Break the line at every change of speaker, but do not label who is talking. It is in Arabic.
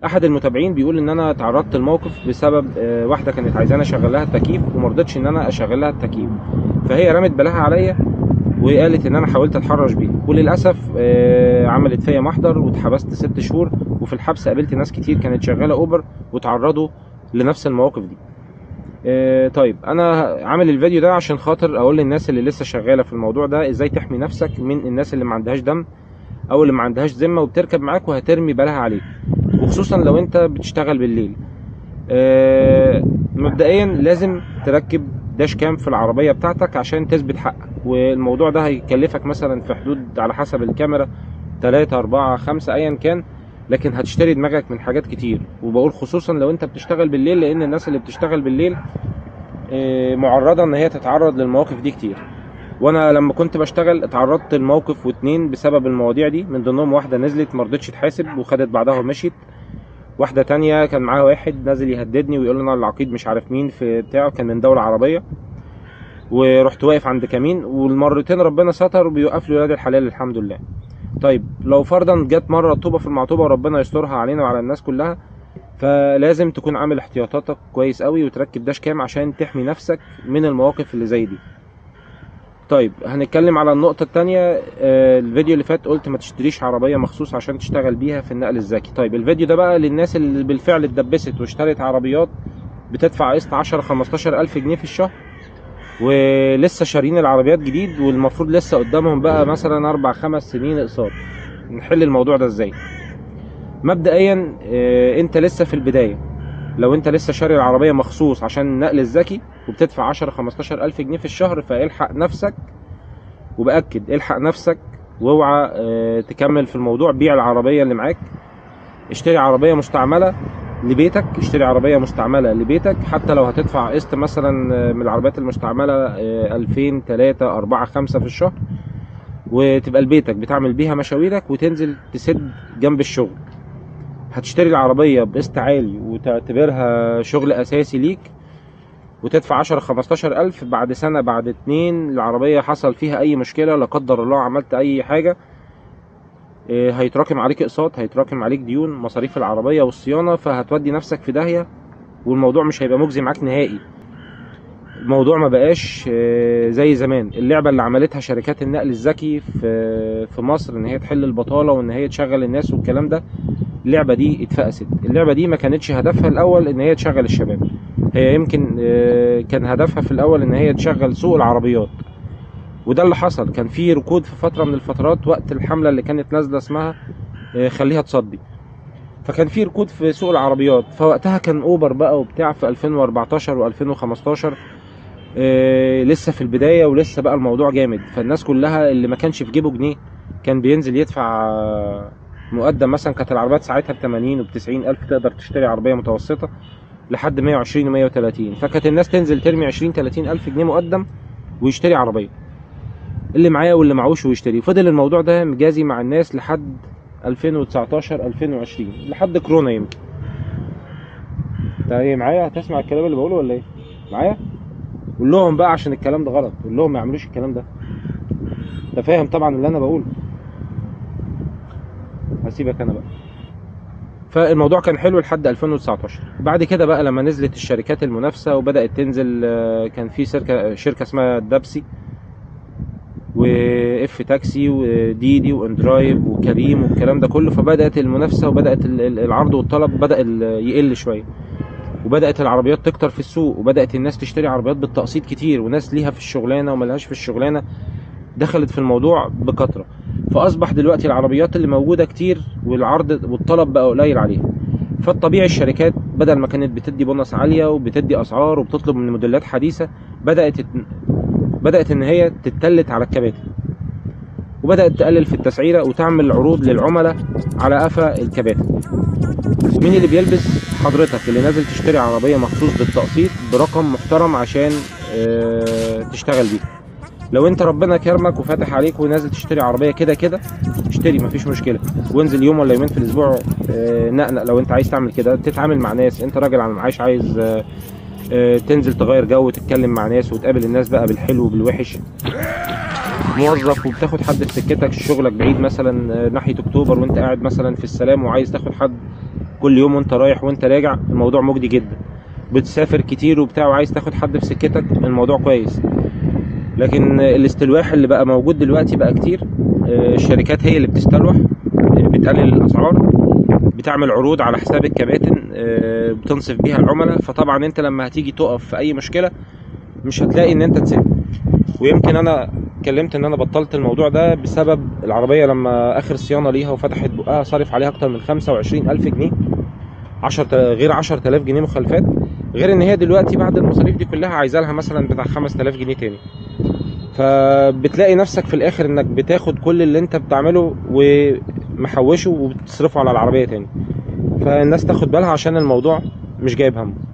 احد المتابعين بيقول ان انا تعرضت لموقف بسبب واحده كانت عايزاني اشغل لها التكييف ومرضتش ان انا اشغل لها التكييف، فهي رمت بلاها عليا وقالت ان انا حاولت اتحرش بيه، وللاسف عملت فيا محضر واتحبست 6 شهور، وفي الحبس قابلت ناس كتير كانت شغاله اوبر وتعرضوا لنفس المواقف دي. طيب انا عامل الفيديو ده عشان خاطر اقول للناس اللي لسه شغاله في الموضوع ده ازاي تحمي نفسك من الناس اللي ما عندهاش دم او اللي ما عندهاش ذمه وبتركب معاك وهترمي بلاها عليك، وخصوصا لو انت بتشتغل بالليل. مبدئيا لازم تركب داش كام في العربيه بتاعتك عشان تثبت حقك، والموضوع ده هيكلفك مثلا في حدود على حسب الكاميرا 3 4 5 ايا كان، لكن هتشتري دماغك من حاجات كتير. وبقول خصوصا لو انت بتشتغل بالليل، لان الناس اللي بتشتغل بالليل معرضه ان هي تتعرض للمواقف دي كتير. وانا لما كنت بشتغل اتعرضت لموقف واتنين بسبب المواضيع دي، من ضمنهم واحده نزلت مرضتش تحاسب وخدت بعدها ومشيت، واحده تانية كان معاها واحد نازل يهددني ويقول لي انا العقيد مش عارف مين في بتاعه، كان من دوله عربيه، ورحت واقف عند كمين، والمرتين ربنا ستر وبيوقف لي ولاد الحلال الحمد لله. طيب لو فرضا جت مره طوبه في المعطوبه وربنا يسترها علينا وعلى الناس كلها، فلازم تكون عامل احتياطاتك كويس قوي وتركب داش كام عشان تحمي نفسك من المواقف اللي زي دي. طيب هنتكلم على النقطة التانية. الفيديو اللي فات قلت ما تشتريش عربية مخصوص عشان تشتغل بيها في النقل الذكي. طيب الفيديو ده بقى للناس اللي بالفعل اتدبست واشترت عربيات بتدفع قسط 10 15 ألف جنيه في الشهر، ولسه شارين العربيات جديد والمفروض لسه قدامهم بقى مثلا 4 5 سنين اقساط. نحل الموضوع ده ازاي؟ مبدئيا انت لسه في البداية، لو انت لسه شاري العربية مخصوص عشان النقل الذكي وبتدفع 10 15 ألف جنيه في الشهر، فالحق نفسك، وبأكد الحق نفسك واوعى تكمل في الموضوع. بيع العربية اللي معاك، اشتري عربية مستعملة لبيتك، اشتري عربية مستعملة لبيتك، حتى لو هتدفع قسط مثلا من العربيات المستعملة 2000 3 4 5 في الشهر، وتبقى لبيتك بتعمل بيها مشاويرك وتنزل تسد جنب الشغل. هتشتري العربية بقسط عالي وتعتبرها شغل أساسي ليك وتدفع 10 15 ألف، بعد سنة بعد 2 العربية حصل فيها أي مشكلة لا قدر الله عملت أي حاجة، هيتراكم عليك اقساط، هيتراكم عليك ديون، مصاريف العربية والصيانة، فهتودي نفسك في داهية والموضوع مش هيبقى مجزي معاك نهائي. الموضوع ما بقاش زي زمان. اللعبة اللي عملتها شركات النقل الذكي في مصر ان هي تحل البطالة وان هي تشغل الناس والكلام ده، اللعبة دي اتفقست. اللعبة دي ما كانتش هدفها الاول ان هي تشغل الشباب، هي يمكن كان هدفها في الاول ان هي تشغل سوق العربيات، وده اللي حصل. كان في ركود في فترة من الفترات وقت الحملة اللي كانت نازلة اسمها خليها تصدي، فكان في ركود في سوق العربيات، فوقتها كان اوبر بقى وبتاع في 2014 و2015 لسه في البداية ولسه بقى الموضوع جامد، فالناس كلها اللي ما كانش في جيبه جنيه كان بينزل يدفع مقدم. مثلا كانت العربيات ساعتها ب80 وب90 ألف تقدر تشتري عربية متوسطة لحد 120 و130، فكانت الناس تنزل ترمي 20 30 ألف جنيه مقدم ويشتري عربية، اللي معاه واللي معوش ويشتري. فضل الموضوع ده مجازي مع الناس لحد 2019 2020 لحد كورونا يمكن. انت ايه معايا؟ هتسمع الكلام اللي بقوله ولا ايه؟ معايا؟ قول لهم بقى عشان الكلام ده غلط، قول لهم ما يعملوش الكلام ده. انت فاهم طبعا اللي انا بقوله. هسيبك انا بقى. فالموضوع كان حلو لحد 2019. بعد كده بقى لما نزلت الشركات المنافسه وبدات تنزل، كان في شركه اسمها دبسي واف تاكسي وديدي واندرايف وكريم والكلام ده كله، فبدات المنافسه وبدات العرض والطلب بدا يقل شويه، وبدات العربيات تكتر في السوق، وبدات الناس تشتري عربيات بالتقسيط كتير، وناس ليها في الشغلانه وملهاش في الشغلانه دخلت في الموضوع بكثره. فاصبح دلوقتي العربيات اللي موجوده كتير والعرض والطلب بقى قليل عليها، فالطبيعي الشركات بدل ما كانت بتدي بونص عاليه وبتدي اسعار وبتطلب من موديلات حديثه، بدات ان هي تتلت على الكباتن، وبدات تقلل في التسعيره وتعمل عروض للعملاء على قفا الكباتن. ومين اللي بيلبس؟ حضرتك اللي نازل تشتري عربيه مخصوص بالتقسيط برقم محترم عشان تشتغل بيه. لو انت ربنا كرمك وفاتح عليك ونازل تشتري عربيه كده كده، اشتري مفيش مشكله، وانزل يوم ولا يومين في الاسبوع نقنق. لو انت عايز تعمل كده تتعامل مع ناس، انت راجل على المعاش عايز تنزل تغير جو وتتكلم مع ناس وتقابل الناس بقى بالحلو وبالوحش. موظف وبتاخد حد في سكتك، شغلك بعيد مثلا ناحيه اكتوبر وانت قاعد مثلا في السلام وعايز تاخد حد كل يوم وانت رايح وانت راجع الموضوع مجدي جدا. بتسافر كتير وبتاع وعايز تاخد حد في سكتك الموضوع كويس. لكن الاستلواح اللي بقى موجود دلوقتي بقى كتير. الشركات هي اللي بتستلوح، بتقلل الاسعار، بتعمل عروض على حساب الكباتن، بتنصف بيها العملاء. فطبعا انت لما هتيجي تقف في اي مشكله مش هتلاقي ان انت تسد. ويمكن انا اتكلمت ان انا بطلت الموضوع ده بسبب العربيه لما اخر صيانه ليها وفتحت بقها صارف عليها اكتر من 25,000 جنيه، غير 10,000 جنيه مخالفات، غير ان هي دلوقتي بعد المصاريف دي كلها عايزه لها مثلا بتاع 5000 جنيه تاني. فبتلاقي نفسك في الاخر انك بتاخد كل اللي انت بتعمله ومحوشه وبتصرفه على العربيه تاني. فالناس تاخد بالها عشان الموضوع مش جايب همه.